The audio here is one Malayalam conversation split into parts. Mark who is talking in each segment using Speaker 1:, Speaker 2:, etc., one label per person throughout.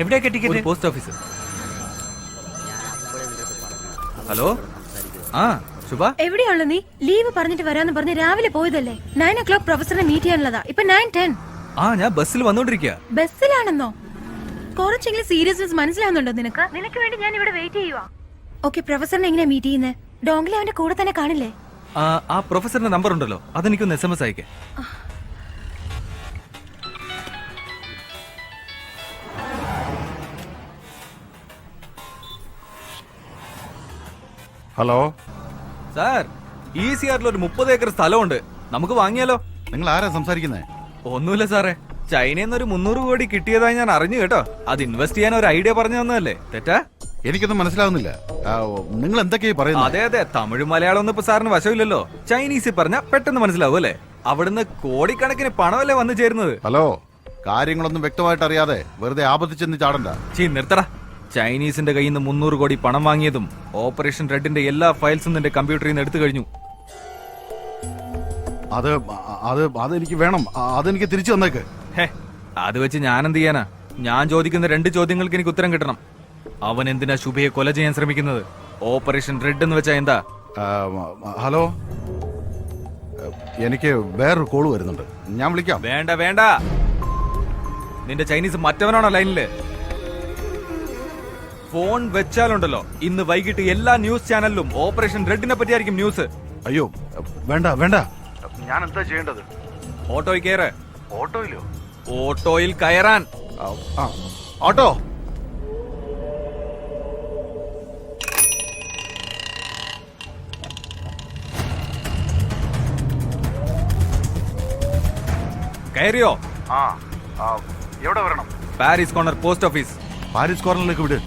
Speaker 1: എവിടെയൊക്കെ ടിക്കറ്റ്? Post office. ഹലോ, ആ ശുഭ,
Speaker 2: എവിടെയുള്ള നീ? ലീവ് പറഞ്ഞിട്ട് വരാന്ന് പറഞ്ഞ് രാവിലെ പോയതല്ലേ? 9 o'clock പ്രൊഫസറിനെ മീറ്റ് ചെയ്യാനുള്ളതാ. ഇപ്പൊ 9:10.
Speaker 1: ആ ഞാൻ ബസ്സിൽ വന്നോണ്ടിരിക്കുക.
Speaker 2: ബസ്സിലാണെന്നോ? കുറച്ചെങ്കിലും സീരിയസ്നെസ് മനസ്സിലാവുന്നുണ്ടോ നിനക്ക്? നിനക്ക് വേണ്ടി ഞാൻ ഇവിടെ വെയിറ്റ് ചെയ്യുവാ. ഓക്കെ, പ്രൊഫസറിനെ എങ്ങനെയാ മീറ്റ് ചെയ്യുന്നത്? ഡോങ്ലി അവന്റെ കൂടെ തന്നെ കാണില്ലേ?
Speaker 1: ആ പ്രൊഫസറിന്റെ നമ്പർ ഉണ്ടല്ലോ, അതെനിക്കൊന്ന് SMS അയക്കേ.
Speaker 3: ഹലോ
Speaker 1: സാർ, ECRൽ ഒരു 30 ഏക്കർ സ്ഥലമുണ്ട്, നമുക്ക് വാങ്ങിയാലോ?
Speaker 3: നിങ്ങൾ ആരാ സംസാരിക്കുന്നേ?
Speaker 1: ഒന്നുമില്ല സാറേ, ചൈനയിൽ നിന്ന് ഒരു 300 കോടി കിട്ടിയതായി ഞാൻ അറിഞ്ഞു കേട്ടോ. അത് ഇൻവെസ്റ്റ് ചെയ്യാൻ ഒരു ഐഡിയ പറഞ്ഞു തന്നതല്ലേ? തെറ്റാ?
Speaker 3: എനിക്കൊന്നും മനസ്സിലാവുന്നില്ല. നിങ്ങൾ എന്തൊക്കെയാ പറയുന്നത്?
Speaker 1: അതെ അതെ, തമിഴ് മലയാളം ഒന്നും ഇപ്പൊ സാറിന് വശമില്ലല്ലോ. ചൈനീസ് പറഞ്ഞ പെട്ടെന്ന് മനസ്സിലാവും അല്ലേ? അവിടുന്ന് കോടിക്കണക്കിന് പണമല്ലേ വന്നു ചേരുന്നത്.
Speaker 3: ഹലോ, കാര്യങ്ങളൊന്നും വ്യക്തമായിട്ട് അറിയാതെ വെറുതെ ആപത്തിച്ചെന്ന് ചാടണ്ട.
Speaker 1: നിർത്തടാ. ചൈനീസിന്റെ കയ്യിൽ നിന്ന് 300 കോടി പണം വാങ്ങിയതും ഓപ്പറേഷൻ റെഡിന്റെ എല്ലാ ഫയൽസും നിന്റെ കമ്പ്യൂട്ടറിൽ നിന്ന് എടുത്തു കഴിഞ്ഞു.
Speaker 3: അതെനിക്ക് വേണം. അതെനിക്ക് തിരിച്ചു തന്നേക്ക്.
Speaker 1: അത് വെച്ച് ഞാൻ എന്ത് ചെയ്യാനാ? ഞാൻ ചോദിക്കുന്ന 2 ചോദ്യങ്ങൾക്ക് എനിക്ക് ഉത്തരം കിട്ടണം. അവൻ എന്തിനാ ശുഭയെ കൊല ചെയ്യാൻ ശ്രമിക്കുന്നത്? ഓപ്പറേഷൻ റെഡ് എന്ന് വെച്ചാ എന്താ?
Speaker 3: ഹലോ, എനിക്ക് വേറൊരു കോള് വരുന്നുണ്ട്, ഞാൻ വിളിക്കാം.
Speaker 1: വേണ്ട വേണ്ട, നിന്റെ ചൈനീസ് മറ്റവനാണോ ലൈനില്? ഫോൺ വെച്ചാലുണ്ടല്ലോ, ഇന്ന് വൈകിട്ട് എല്ലാ ന്യൂസ് ചാനലിലും ഓപ്പറേഷൻ റെഡിനെ പറ്റിയായിരിക്കും ന്യൂസ്.
Speaker 3: അയ്യോ വേണ്ട വേണ്ട, ഞാൻ എന്താ ചെയ്യേണ്ടത്?
Speaker 1: ഓട്ടോയിൽ കയറ്.
Speaker 3: ഓട്ടോയിലോ?
Speaker 1: ഓട്ടോയിൽ കയറാൻ.
Speaker 3: ഓട്ടോ.
Speaker 1: കയറിയോ?
Speaker 3: എവിടെ വരണം?
Speaker 1: Paris corner post office.
Speaker 3: Paris കോർണറിലേക്ക് വിട്.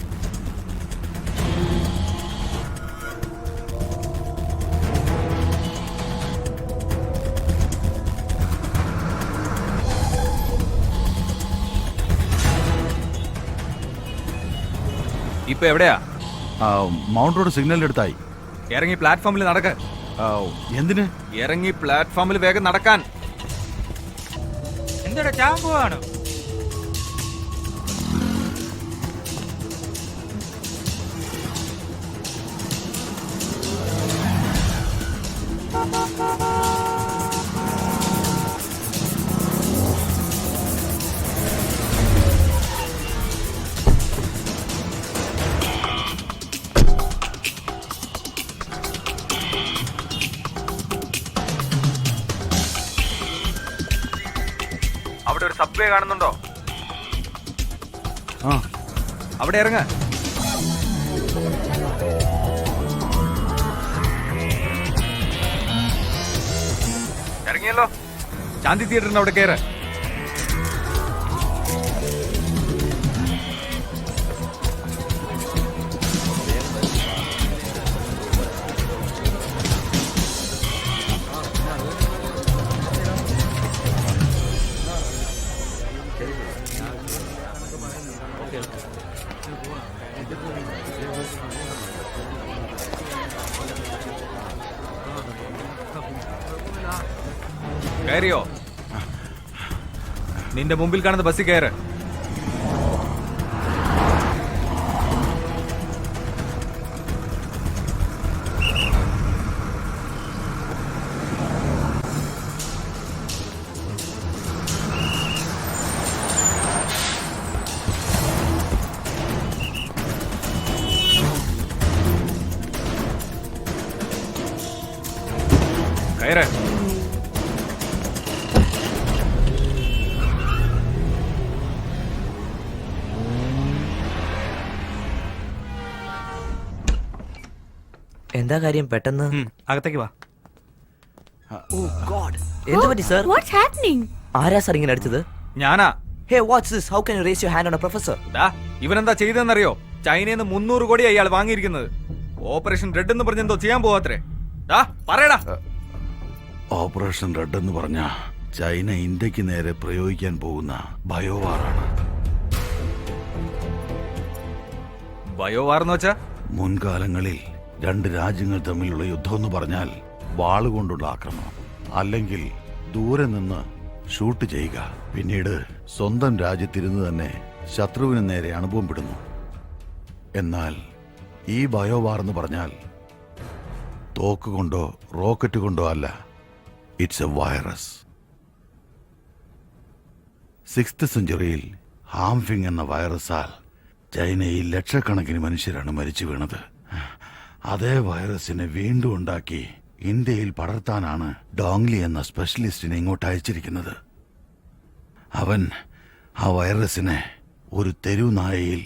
Speaker 1: ഇപ്പൊ എവിടെയാ?
Speaker 3: മൗണ്ട് റോഡ് സിഗ്നലിന്റെ അടുത്തായി.
Speaker 1: ഇറങ്ങി പ്ലാറ്റ്ഫോമിൽ നടക്ക.
Speaker 3: എന്തിന്?
Speaker 1: ഇറങ്ങി പ്ലാറ്റ്ഫോമിൽ വേഗം നടക്കാൻ.
Speaker 4: എന്തൊരു ചാമ്പുവാണ്?
Speaker 1: അവിടെ ഒരു സബ്വേ കാണുന്നുണ്ടോ? അവിടെ ഇറങ്ങ. ഇറങ്ങിയല്ലോ. ശാന്തി തിയേറ്ററിന് അവിടെ കയറ. കയറിയോ? നിന്റെ മുമ്പിൽ കാണുന്ന ബസ്സിൽ കയറ്. കയറ്.
Speaker 5: എന്താ കാര്യം? പെട്ടെന്ന്
Speaker 1: അകത്തേക്ക് വാ.
Speaker 5: എന്ത് പറ്റി സർ?
Speaker 2: What's happening?
Speaker 5: ആരാ സർ ഇങ്ങനെ അടിച്ചത്?
Speaker 1: ഞാനാ.
Speaker 5: Hey, what's this? How can you raise your hand on a professor?
Speaker 1: ഇവനെന്താ ചെയ്തെന്നറിയോ? ചൈനയിൽ നിന്ന് 300 കോടി അയാൾ വാങ്ങിയിരിക്കുന്നത്. ഓപ്പറേഷൻ റെഡ് എന്ന് പറഞ്ഞ് എന്തോ ചെയ്യാൻ പോവാത്രേ. പറയടാ.
Speaker 3: ഓപ്പറേഷൻ റെഡ് എന്ന് പറഞ്ഞ ചൈന ഇന്ത്യക്ക് നേരെ പ്രയോഗിക്കാൻ പോകുന്ന ബയോവാറാണ്.
Speaker 1: ബയോവാറെന്ന് വെച്ചാ?
Speaker 3: മുൻകാലങ്ങളിൽ 2 രാജ്യങ്ങൾ തമ്മിലുള്ള യുദ്ധം എന്ന് പറഞ്ഞാൽ വാളുകൊണ്ടുള്ള ആക്രമണം, അല്ലെങ്കിൽ ദൂരെ നിന്ന് ഷൂട്ട് ചെയ്യുക, പിന്നീട് സ്വന്തം രാജ്യത്തിരുന്ന് തന്നെ ശത്രുവിന് നേരെ അണുബോംബിടുന്നു. എന്നാൽ ഈ ബയോവാർ എന്ന് പറഞ്ഞാൽ തോക്ക് കൊണ്ടോ റോക്കറ്റ് കൊണ്ടോ അല്ല, ഇറ്റ്സ് എ വൈറസ്. 6th സെഞ്ചുറിയിൽ ഹാംഫിങ് എന്ന വൈറസാൽ ചൈനയിൽ ലക്ഷക്കണക്കിന് മനുഷ്യരാണ് മരിച്ചു വീണത്. അതേ വൈറസിനെ വീണ്ടും ഉണ്ടാക്കി ഇന്ത്യയിൽ പടർത്താനാണ് ഡോങ്ലി എന്ന സ്പെഷ്യലിസ്റ്റിനെ ഇങ്ങോട്ട് അയച്ചിരിക്കുന്നത്. അവൻ ആ വൈറസിനെ ഒരു തെരുവുനായയിൽ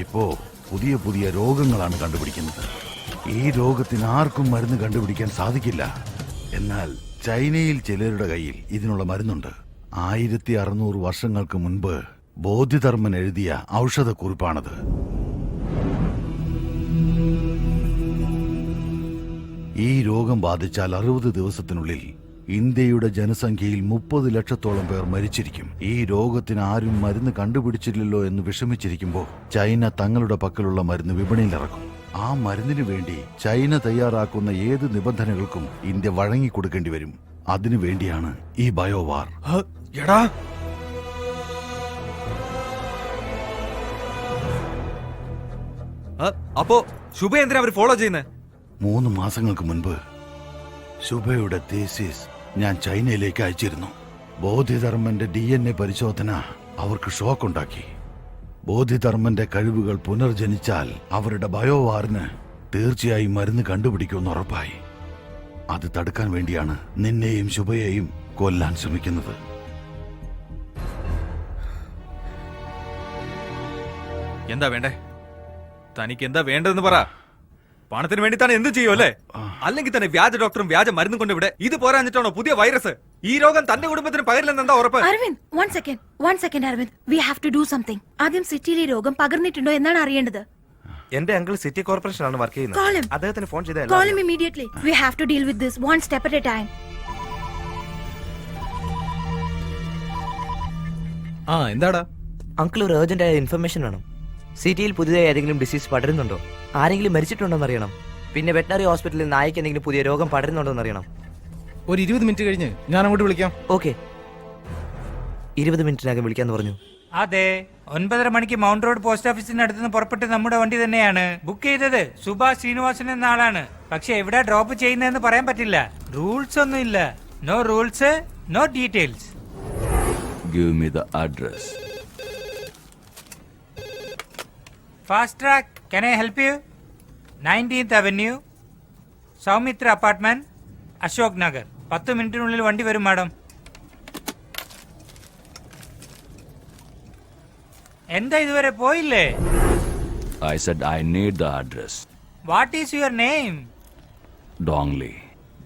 Speaker 3: ഇപ്പോ പുതിയ പുതിയ രോഗങ്ങളാണ് കണ്ടുപിടിക്കുന്നത്. ഈ രോഗത്തിന് ആർക്കും മരുന്ന് കണ്ടുപിടിക്കാൻ സാധിക്കില്ല. എന്നാൽ ചൈനയിൽ ചിലരുടെ കയ്യിൽ ഇതിനുള്ള മരുന്നുണ്ട്. 1600 വർഷങ്ങൾക്ക് മുൻപ് ബോധിധർമ്മൻ എഴുതിയ ഔഷധക്കുറിപ്പാണത്. ഈ രോഗം ബാധിച്ചാൽ 60 ദിവസത്തിനുള്ളിൽ ഇന്ത്യയുടെ ജനസംഖ്യയിൽ 30 ലക്ഷത്തോളം പേർ മരിച്ചിരിക്കും. ഈ രോഗത്തിന് ആരും മരുന്ന് കണ്ടുപിടിച്ചില്ലല്ലോ എന്ന് വിഷമിച്ചിരിക്കുമ്പോൾ ചൈന തങ്ങളുടെ പക്കലുള്ള മരുന്ന് വിപണിയിലിറക്കും. ആ മരുന്നിനു വേണ്ടി ചൈന തയ്യാറാക്കുന്ന ഏത് നിബന്ധനകൾക്കും ഇന്ത്യ വഴങ്ങിക്കൊടുക്കേണ്ടി വരും. അതിനു വേണ്ടിയാണ് ഈ ബയോവാർ.
Speaker 1: എടാ, അപ്പോ ശുഭ എന്തിനാ അവർ ഫോളോ ചെയ്യുന്നത്?
Speaker 3: 3 മാസങ്ങൾക്ക് മുൻപ് ശുഭയുടെ തീസിസ് ഞാൻ ചൈനയിലേക്ക് അയച്ചിരുന്നു. ബോധിധർമ്മന്റെ DNA പരിശോധന അവർക്ക് ഷോക്കുണ്ടാക്കി. ബോധിധർമ്മന്റെ കഴിവുകൾ പുനർജനിച്ചാൽ അവരുടെ ബയോവാറിന് തീർച്ചയായും മരുന്ന് കണ്ടുപിടിക്കുമെന്ന് ഉറപ്പായി. അത് തടുക്കാൻ വേണ്ടിയാണ് നിന്നെയും ശുഭയെയും കൊല്ലാൻ ശ്രമിക്കുന്നത്.
Speaker 1: എന്താ വേണ്ടേ? തനിക്ക് എന്താ വേണ്ടതെന്ന് പറ. പണത്തിന് വേണ്ടി താൻ എന്ത് ചെയ്യും അല്ലേ? അല്ലെങ്കിൽ തന്നെ വ്യാജ ഡോക്ടറും വ്യാജ മരുന്നും കൊണ്ട് ഇവിടെ ഇത് പോരാഞ്ഞിട്ടാണോ പുതിയ വൈറസ്? ഈ രോഗം തന്റെ കുടുംബത്തിന് പകരില്ലെന്ന് എന്താ ഉറപ്പ്?
Speaker 2: Aravind, one second Aravind, we have to do something. ആദ്യം സിറ്റിയിൽ ഈ രോഗം പകർന്നിട്ടുണ്ടോ എന്നാണ് അറിയേണ്ടത്.
Speaker 5: എന്റെ അങ്കിൾ സിറ്റി കോർപ്പറേഷനാണ് വർക്ക്
Speaker 2: Call him.
Speaker 5: ചെയ്യുന്നത്. അദ്ദേഹത്തിന് phone
Speaker 2: Call him immediately. We have to deal with this one step at a time.
Speaker 1: എന്താടാ?
Speaker 5: അങ്കിൾ ഒരു ഏർജന്റ് ആയ ഇൻഫർമേഷൻ വേണം. സിറ്റിയിൽ പുതിയതായി ഏതെങ്കിലും ഡിസീസ് പടരുന്നുണ്ടോ, ആരെങ്കിലും മരിച്ചിട്ടുണ്ടോ എന്നറിയണം. പിന്നെ വെറ്റനറി ഹോസ്പിറ്റലിൽ നായ്ക്ക് എന്തെങ്കിലും പുതിയ രോഗം പടരുന്നുണ്ടോ എന്നറിയണം.
Speaker 4: ഒരു 20 മിനിറ്റ് കഴിഞ്ഞ് ഞാൻ അങ്ങോട്ട് വിളിക്കാം.
Speaker 5: ഓക്കെ, 20 മിനിറ്റിനകം വിളിക്കാന്ന് പറഞ്ഞു.
Speaker 6: അതെ, 9:30 മണിക്ക് മൗണ്ട് റോഡ് പോസ്റ്റ് ഓഫീസിന് അടുത്ത് നിന്ന് പുറപ്പെട്ട് നമ്മുടെ വണ്ടി തന്നെയാണ് ബുക്ക് ചെയ്തത്. സുഭാഷ് ശ്രീനിവാസൻ എന്ന ആളാണ്. പക്ഷെ എവിടെ ഡ്രോപ്പ് ചെയ്യുന്നതെന്ന് പറയാൻ പറ്റില്ല. റൂൾസ് ഒന്നും ഇല്ല. No rules, no details.
Speaker 3: Give me the address.
Speaker 6: Fast track, can I help you? 19th Avenue, Soumitra apartment, Ashok Nagar. 10 മിനിറ്റിനുള്ളിൽ വണ്ടി വരും മാഡം. എന്താ ഇതുവരെ പോയില്ലേ?
Speaker 7: I said I need the address.
Speaker 6: What is your name?
Speaker 7: Dongli.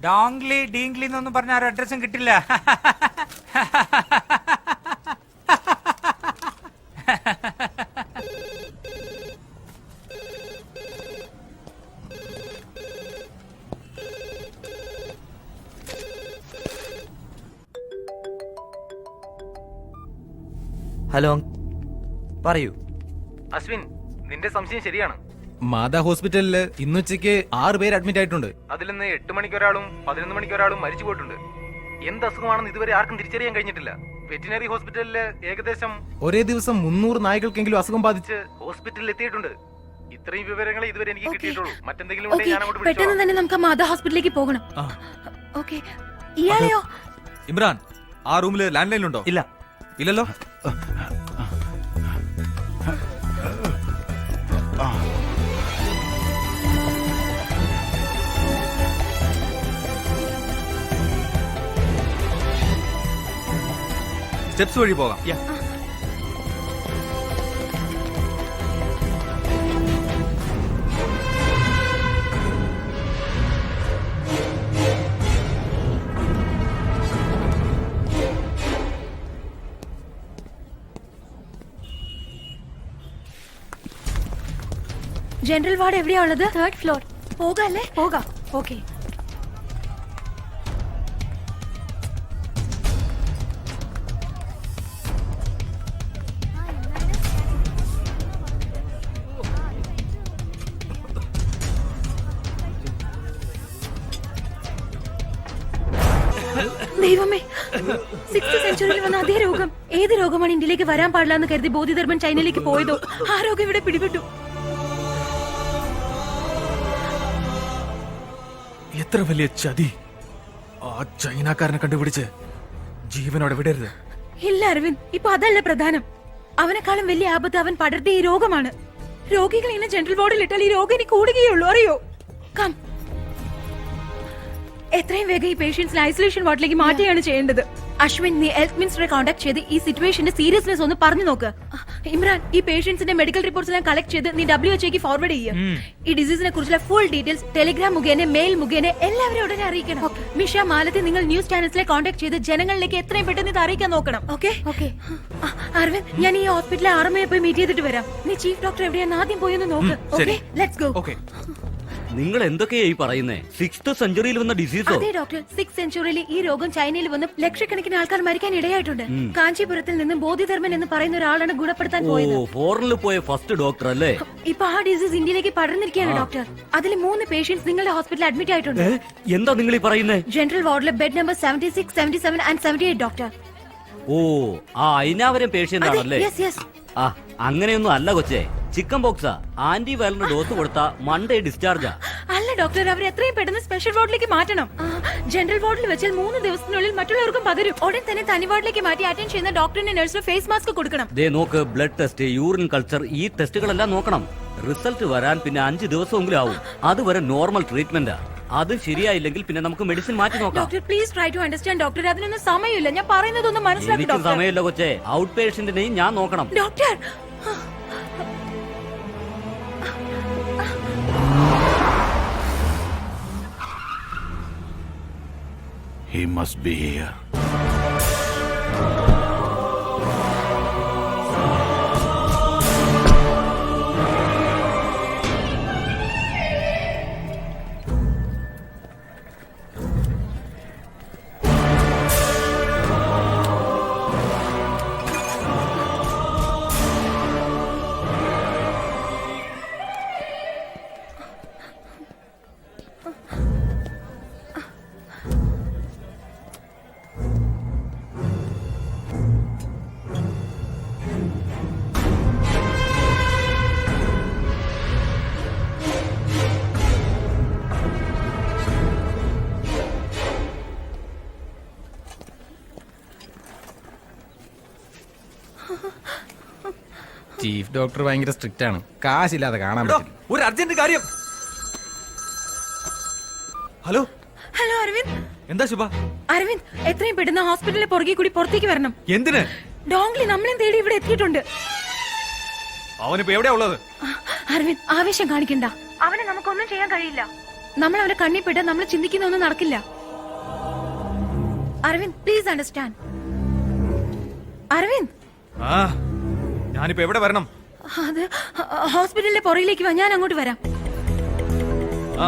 Speaker 6: ഡോങ്ലി ഡീങ്ലി എന്നൊന്നും പറഞ്ഞ ആ അഡ്രസ്സും കിട്ടില്ല.
Speaker 5: ഹലോ, പറയൂ.
Speaker 1: അശ്വിൻ, നിന്റെ സംശയം ശരിയാണ്.
Speaker 4: മാതാ ഹോസ്പിറ്റലില് ഇന്നുച്ചയ്ക്ക് 6 പേര് അഡ്മിറ്റ് ആയിട്ടുണ്ട്.
Speaker 1: അതിൽ നിന്ന് 8 മണിക്ക് ഒരാളും 11 മണിക്ക് ഒരാളും മരിച്ചു പോയിട്ടുണ്ട്. എന്ത് അസുഖമാണെന്ന് ഇതുവരെ ആർക്കും തിരിച്ചറിയാൻ കഴിഞ്ഞിട്ടില്ല. വെറ്റിനറി ഹോസ്പിറ്റലില് ഏകദേശം
Speaker 4: ഒരേ ദിവസം 300 നായ്ക്കൾക്കെങ്കിലും അസുഖം ബാധിച്ച്
Speaker 1: ഹോസ്പിറ്റലിൽ എത്തിയിട്ടുണ്ട്. ഇത്രയും വിവരങ്ങൾ ഇതുവരെ എനിക്ക്
Speaker 2: Okay.
Speaker 1: കിട്ടിയിട്ടുള്ളൂ. മറ്റെന്തെങ്കിലും
Speaker 2: Okay,
Speaker 1: ഉണ്ടെങ്കിൽ ഞാൻ അങ്ങോട്ട്
Speaker 2: പെട്ടെന്ന്
Speaker 1: വിളിച്ചോളാം.
Speaker 2: തന്നെ നമുക്ക് മാതാ ഹോസ്പിറ്റലിലേക്ക് പോകണം. ഓക്കെ, ഇയാളെയോ?
Speaker 1: ഇമ്രാൻ, ആ റൂമില് ലാൻഡ് ലൈൻ ഉണ്ടോ?
Speaker 5: ഇല്ല.
Speaker 1: ഇല്ലല്ലോ. സ്റ്റെപ്സ് വഴി പോകാം.
Speaker 2: ജനറൽ വാർഡ് എവിടെയാ ഉള്ളത്? 3rd floor. പോകാല്ലേ? പോകാം. ഓക്കെ. ദൈവമേ, 6th സെഞ്ചുറിയിൽ വന്ന അതേ രോഗം. ഏത് രോഗമാണ് ഇന്ത്യയിലേക്ക് വരാൻ പാടില്ല എന്ന് കരുതി ബോധിധർമ്മൻ ചൈനയിലേക്ക് പോയതോ ആ രോഗം ഇവിടെ പിടിപെട്ടു.
Speaker 1: എത്ര വലിയ ചതി! ആ ചൈനക്കാരനെ കണ്ടുപിടിച്ച് ജീവനോടെ വിടരുത്.
Speaker 2: ഇല്ല അരവിന്ദ്, ഇപ്പൊ അതല്ല പ്രധാനം. അവനെക്കാളും വലിയ ആപത്ത് അവൻ പടർത്തിയ ഈ രോഗമാണ്. രോഗികൾ ഇങ്ങനെ ജനറൽ വാർഡിൽ ഇട്ടാൽ ഈ രോഗം ഇനി കൂടുകയുള്ളൂ, അറിയോ? കം, എത്രയും വേഗം ഈ പേഷ്യൻസിനെ ഐസൊലേഷൻ വാർഡിലേക്ക് മാറ്റുകയാണ് ചെയ്യേണ്ടത്. അശ്വിൻ, നീ ഹെൽത്ത് മിനിസ്റ്ററെ കോൺടാക്ട് ചെയ്ത് ഈ സിറ്റുവേഷന്റെ സീരിയസ്നെസ് ഒന്ന് പറഞ്ഞു നോക്ക്. ഇമ്രാൻ, ഈ പേഷ്യൻസിന്റെ മെഡിക്കൽ റിപ്പോർട്ട്സ് എല്ലാം കളക്ട് ചെയ്ത് നീ WHO ഫോർവേഡ് ചെയ്യുക. ഈ ഡിസീസിനെ കുറിച്ചുള്ള ഫുൾ ഡീറ്റെയിൽസ് ടെലിഗ്രാം മുഖേന, മെയിൽ മുഖേന എല്ലാവരും ഉടനെ അറിയിക്കണം. മിഷ, മാലത്തെ നിങ്ങൾ ന്യൂസ് ചാനൽസിലെ കോൺടാക്ട് ചെയ്ത് ജനങ്ങളിലേക്ക് എത്രയും പെട്ടെന്ന് ഇത് അറിയിക്കാൻ നോക്കണം. ഓക്കെ? അരവിന്ദ്, ഞാൻ ഈ ഹോസ്പിറ്റലിലെ ആർമയെ പോയി മീറ്റ് ചെയ്തിട്ട് വരാം. നീ ചീഫ് ഡോക്ടർ എവിടെയാന്ന് ആദ്യം പോയി ഒന്ന് നോക്ക്. Okay, let's go.
Speaker 1: ഓക്കെ.
Speaker 8: നിങ്ങൾ എന്തൊക്കെയായി പറയുന്നേ? 6th സെഞ്ചുറിയിൽ വന്ന ഡിസീസോ?
Speaker 2: അതെ ഡോക്ടർ, 6th സെഞ്ചുറിയിൽ ഈ രോഗം ചൈനയിൽ വന്ന് ലക്ഷക്കണക്കിന് ആൾക്കാർ മരിക്കാൻ ഇടയായിട്ടുണ്ട്. കാഞ്ചീപുരത്തിൽ നിന്ന് ബോധിധർമ്മൻ എന്ന് പറയുന്ന ഒരാളാണ് ഗുണപ്പെടുത്താൻ പോയത്.
Speaker 8: ഫോറിനിൽ പോയ ഫസ്റ്റ് ഡോക്ടർ അല്ലേ?
Speaker 2: ഇപ്പൊ ആ ഡിസീസ് ഇന്ത്യയിലേക്ക് പടർന്നിരിക്കുകയാണ് ഡോക്ടർ. അതിൽ 3 പേഷ്യൻസ് നിങ്ങളുടെ ഹോസ്പിറ്റലിൽ അഡ്മിറ്റ് ആയിട്ടുണ്ട്.
Speaker 8: എന്താ നിങ്ങൾ ഈ പറയുന്നേ?
Speaker 2: ജനറൽ വാർഡിലെ ബെഡ് നമ്പർ 76, 77 and 78 ഡോക്ടർ.
Speaker 8: ഓ, ആ അയിനാവരം പേഷ്യന്റ് ആണല്ലേ?
Speaker 2: Yes yes.
Speaker 8: ആ, അങ്ങനെയൊന്നും അല്ല കൊച്ചേ. ചിക്കൻ ബോക്സാ. ആന്റിവൈറൽ ഡോസ് കൊടുത്ത മൺഡേ ഡിസ്ചാർജാ.
Speaker 2: അല്ല ഡോക്ടർ, അവർ എത്രയും പെട്ടെന്ന് സ്പെഷ്യൽ വാർഡിലേക്ക് മാറ്റണം. ജനറൽ വാർഡിൽ വെച്ചാൽ 3 ദിവസത്തിനുള്ളിൽ മറ്റുള്ളവർക്കും പകരും. ഉടൻ തന്നെ തനി വാർഡിലേക്ക് മാറ്റി അറ്റൻഡ് ചെയ്യുന്ന ഡോക്ടറിന്റെ നഴ്സിന് ഫേസ് മാസ്ക് കൊടുക്കണം.
Speaker 8: ദേ നോക്ക്, ബ്ലഡ് ടെസ്റ്റ്, യൂറിൻ കൾച്ചർ, ഈ ടെസ്റ്റുകളെല്ലാം നോക്കണം. റിസൾട്ട് വരാൻ പിന്നെ 5 ദിവസമെങ്കിലും ആവും. അതുവരെ നോർമൽ ട്രീറ്റ്മെന്റാ. അത് ശരിയായില്ലെങ്കിൽ പിന്നെ നമുക്ക് മെഡിസിൻ മാറ്റി നോക്കാം.
Speaker 2: Doctor please try to understand doctor. അതിനൊന്നും സമയമില്ല. ഞാൻ പറയുന്നതൊന്നും മനസ്സിലാക്കി
Speaker 8: എനിക്ക്
Speaker 2: ഡോക്ടർ.
Speaker 8: സമയമില്ല കൊച്ചേ. ഔട്ട് പേഷ്യന്റിനെയും ഞാൻ നോക്കണം.
Speaker 2: Doctor,
Speaker 3: He must be here.
Speaker 4: Chief doctor ഭയങ്കര സ്ട്രിക്റ്റ് ആണ്. കാശില്ലാതെ കാണാൻ
Speaker 1: എടോ,
Speaker 4: പറ്റില്ല.
Speaker 1: ഒരു അർജന്റ് കാര്യം. Hello
Speaker 2: hello Aravind.
Speaker 1: എന്താ ശുഭ?
Speaker 2: അരവിന്ദ്, എത്രയും പെട്ടെന്ന് ഹോസ്പിറ്റലിലെ പുറകെ കൂടി പുറത്തേക്ക് വരണം.
Speaker 1: എന്തിന്?
Speaker 2: ഡോങ്ലി നമ്മളെയും തേടി ഇവിടെ എത്തിയിട്ടുണ്ട്.
Speaker 1: അവനിപ്പോ എവിടെയാ ഉള്ളത്?
Speaker 2: അരവിന്ദ്, ആവേശം കാണിക്കണ്ട. അവനെ നമുക്കൊന്നും ചെയ്യാൻ കഴിയില്ല. നമ്മൾ അവനെ കണ്ണിപ്പെട്ട് നമ്മൾ ചിന്തിക്കുന്നൊന്നും നടക്കില്ല. Aravind, please understand. അരവിന്ദ്,
Speaker 1: ആ, ഞാനിപ്പോ എവിടെ വരണം?
Speaker 2: അത് ഹോസ്പിറ്റലിലെ പുറകിലേക്ക് വാ, ഞാൻ അങ്ങോട്ട് വരാം.
Speaker 1: ആ,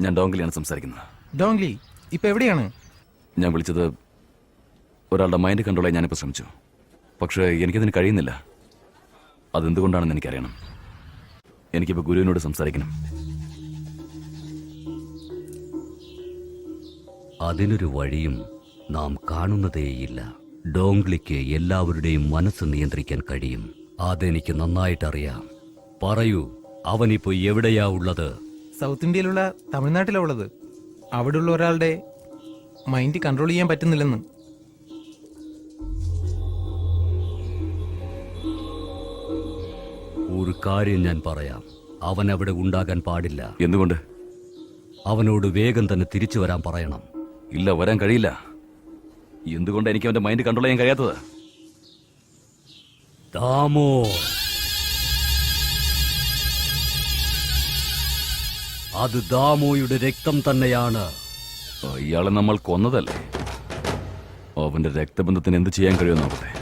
Speaker 7: ഞാൻ ഡോങ്ലിയാണ് സംസാരിക്കുന്നത്.
Speaker 4: ഡോങ്ലി ഇപ്പൊ എവിടെയാണ്?
Speaker 7: ഞാൻ വിളിച്ചത് ഒരാളുടെ മൈൻഡ് കൺട്രോൾ ചെയ്യാൻ ഞാനിപ്പോൾ ശ്രമിച്ചു. പക്ഷേ എനിക്കതിന് കഴിയുന്നില്ല. അതെന്തുകൊണ്ടാണെന്ന് എനിക്കറിയണം. എനിക്കിപ്പോൾ ഗുരുവിനോട് സംസാരിക്കണം.
Speaker 8: അതിനൊരു വഴിയും നാം കാണുന്നതേയില്ല. ഡോങ്ലിക്ക് എല്ലാവരുടെയും മനസ്സ് നിയന്ത്രിക്കാൻ കഴിയും. അതെനിക്ക് നന്നായിട്ടറിയാം. പറയൂ, അവനിപ്പോ എവിടെയാ ഉള്ളത്?
Speaker 4: സൗത്ത് ഇന്ത്യയിലുള്ള തമിഴ്നാട്ടിലാ ഉള്ളത്. അവിടെയുള്ള ഒരാളുടെ മൈൻഡ് കൺട്രോൾ ചെയ്യാൻ പറ്റുന്നില്ലെന്ന്.
Speaker 8: ഒരു കാര്യം ഞാൻ പറയാം, അവൻ അവിടെ ഉണ്ടാകാൻ പാടില്ല.
Speaker 7: എന്തുകൊണ്ട്?
Speaker 8: അവനോട് വേഗം തന്നെ തിരിച്ചു വരാൻ പറയണം.
Speaker 7: ഇല്ല, വരാൻ കഴിയില്ല. എന്തുകൊണ്ട് എനിക്ക് അവന്റെ മൈൻഡ് കൺട്രോൾ ചെയ്യാൻ കഴിയാത്തത്?
Speaker 8: ദാമോ, അത് ദാമോയുടെ രക്തം തന്നെയാണ്.
Speaker 7: ഇയാളെ നമ്മൾ കൊന്നതല്ലേ? അവന്റെ രക്തബന്ധത്തിന് എന്ത് ചെയ്യാൻ കഴിയുമെന്ന് നോക്കട്ടെ.